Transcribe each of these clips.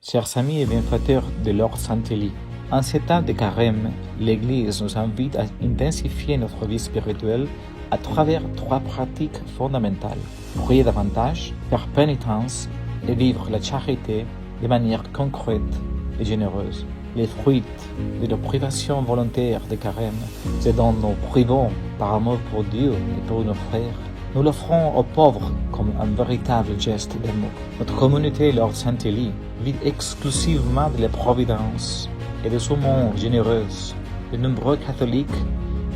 Chers amis et bienfaiteurs de l'Ordre Saint-Élie, en ces temps de carême, l'Église nous invite à intensifier notre vie spirituelle à travers trois pratiques fondamentales. Prier davantage, faire pénitence et vivre la charité de manière concrète et généreuse. Les fruits de nos privations volontaires de carême, ce dont nous privons par amour pour Dieu et pour nos frères, nous l'offrons aux pauvres comme un véritable geste d'amour. Notre communauté, l'Ordre Saint-Élie, vit exclusivement de la providence et de son monde généreuse. De nombreux catholiques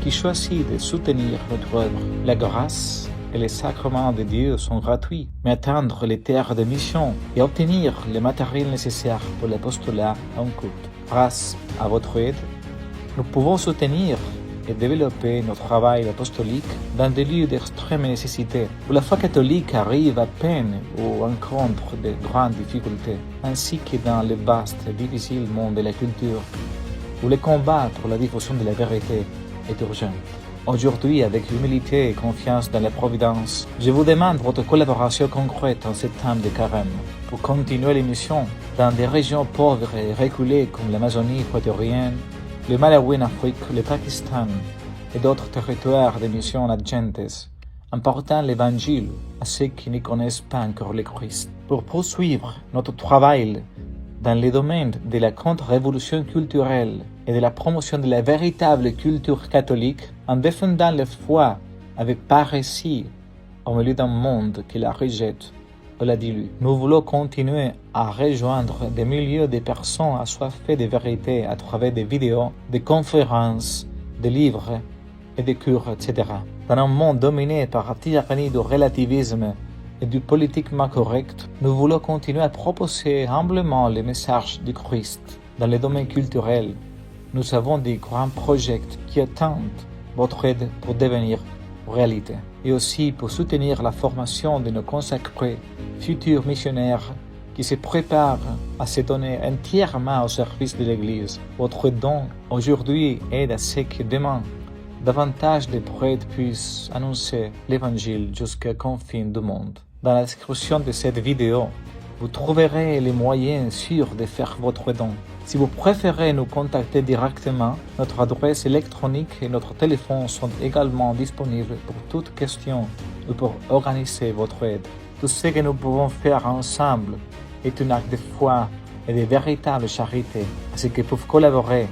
qui choisissent de soutenir notre œuvre. La grâce et les sacrements de Dieu sont gratuits, mais atteindre les terres de mission et obtenir le matériel nécessaire pour l'apostolat en coûte. Grâce à votre aide, nous pouvons soutenir et développer notre travail apostolique dans des lieux d'extrême nécessité, où la foi catholique arrive à peine ou rencontre de grandes difficultés, ainsi que dans le vaste et difficile monde de la culture, où le combat pour la diffusion de la vérité est urgent. Aujourd'hui, avec humilité et confiance dans la providence, je vous demande votre collaboration concrète en ces temps de carême pour continuer l'émission dans des régions pauvres et reculées comme l'Amazonie équatorienne, le Malawi en Afrique, le Pakistan et d'autres territoires de mission adjacentes, en portant l'Évangile à ceux qui ne connaissent pas encore le Christ. Pour poursuivre notre travail dans le domaine de la contre-révolution culturelle et de la promotion de la véritable culture catholique, en défendant la foi avec paresse au milieu d'un monde qui la rejette ou la dilue. Nous voulons continuer à rejoindre des milliers de personnes assoiffées de vérité à travers des vidéos, des conférences, des livres et des cours, etc. Dans un monde dominé par la tyrannie du relativisme et du politiquement correct, nous voulons continuer à proposer humblement le message du Christ. Dans le domaine culturel, nous avons des grands projets qui attendent votre aide pour devenir réalité, et aussi pour soutenir la formation de nos consacrés futurs missionnaires qui se préparent à se donner entièrement au service de l'Église. Votre don aujourd'hui aide à ce que demain, davantage de prêtres puissent annoncer l'Évangile jusqu'aux confins du monde. Dans la description de cette vidéo, vous trouverez les moyens sûrs de faire votre don. Si vous préférez nous contacter directement, notre adresse électronique et notre téléphone sont également disponibles pour toute question ou pour organiser votre aide. Tout ce que nous pouvons faire ensemble est un acte de foi et de véritable charité. À ceux qui peuvent collaborer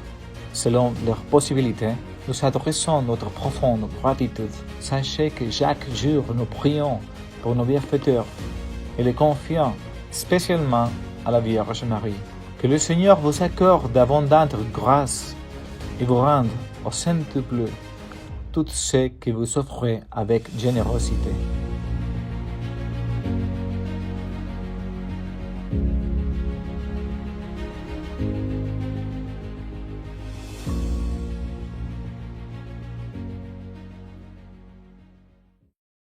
selon leurs possibilités, nous adressons notre profonde gratitude. Sachez que chaque jour nous prions pour nos bienfaiteurs et les confions spécialement à la Vierge Marie. Que le Seigneur vous accorde d'abondantes grâces et vous rende au centuple tout ce que vous offrez avec générosité.